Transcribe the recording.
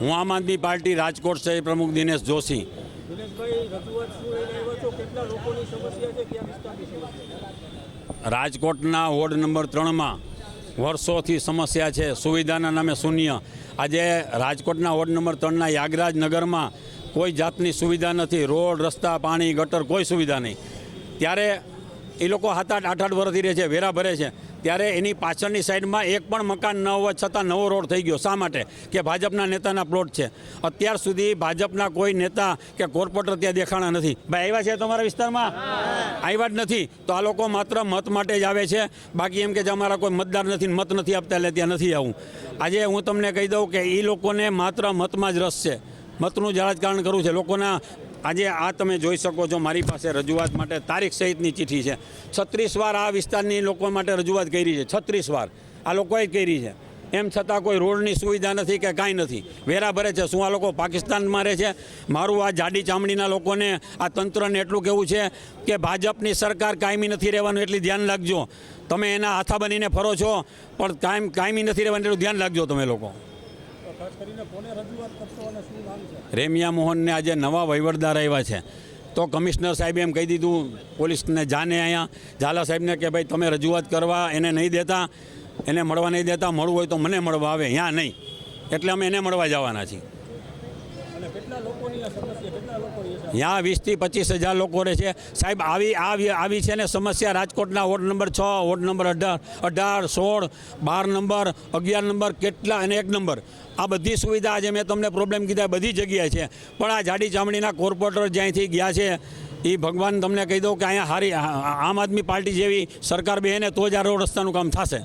હું આમ આદમી પાર્ટી રાજકોટ શહેર પ્રમુખ દિનેશ જોશી. રાજકોટના વોર્ડ નંબર 3માં વર્ષોથી સમસ્યા છે, સુવિધાના નામે શૂન્ય. આજે રાજકોટના વોર્ડ નંબર 3ના યાગરાજ નગરમાં કોઈ જાતની સુવિધા નથી, રોડ, રસ્તા, પાણી, ગટર, કોઈ સુવિધા નહીં. ત્યારે એ લોકો 7-8 વર્ષથી રહે છે, વેરા ભરે છે. ત્યારે એની પાછળની સાઈડમાં એક પણ મકાન ન હોવા છતાં નવો રોડ થઈ ગયો. શા માટે? કે ભાજપના નેતાના પ્લોટ છે. અત્યાર સુધી ભાજપના કોઈ નેતા કે કોર્પોરેટર ત્યાં દેખાણા નથી. ભાઈ આવ્યા છે તમારા વિસ્તારમાં? આવ્યા જ નથી. તો આ લોકો માત્ર મત માટે જ આવે છે. બાકી એમ કે જે અમારા કોઈ મતદાર નથી, મત નથી આપતા એટલે ત્યાં નથી આવું. આજે હું તમને કહી દઉં કે એ લોકોને માત્ર મતમાં જ રસ છે. મતનું જ રાજકારણ કરવું છે લોકોના. આજે આ તમે જોઈ શકો છો, મારી પાસે રજૂઆત માટે તારીખ સહિતની ચિઠ્ઠી છે. 36 વાર આ વિસ્તારની લોકો માટે રજૂઆત કરી છે. 36 વાર આ લોકોએ કરી છે. એમ છતાં કોઈ રોડની સુવિધા નથી કે કાંઈ નથી. વેરા ભરે છે. શું આ લોકો પાકિસ્તાનમાં રહે છે? મારું આ જાડી ચામડીના લોકોને, આ તંત્રને એટલું કહેવું છે કે ભાજપની સરકાર કાયમી નથી રહેવાનું, એટલી ધ્યાન રાખજો. તમે એના હાથા બનીને ફરો છો, પણ કાયમી નથી રહેવાનું એટલું ધ્યાન રાખજો તમે લોકો. રેમિયા મોહનને આજે નવા વહીવટદાર આવ્યા છે, તો કમિશનર સાહેબે એમ કહી દીધું પોલીસને, જાને અહીંયા ઝાલા સાહેબને કે ભાઈ તમે રજૂઆત કરવા એને નહીં દેતા, એને મળવા નહીં દેતા, મળવું હોય તો મને મળવા આવે, ત્યાં નહીં. એટલે અમે એને મળવા જવાના છીએ. ત્યાં 20 થી 25 હજાર લોકો રહે છે સાહેબ. આવી છે ને સમસ્યા રાજકોટના ward number 6, ward number 18, 16, 12 number, 11 number, કેટલા અને 1 નંબર. આ બધી સુવિધા આજે મેં તમને પ્રોબ્લેમ કીધા બધી જગ્યાએ છે. પણ આ જાડી ચામડીના કોર્પોરેટર જ્યાંથી ગયા છે એ ભગવાન તમને કહી દઉં કે અહીંયા આમ આદમી પાર્ટી જેવી સરકાર બેહે ને તો જ આ રોડ રસ્તાનું કામ થશે.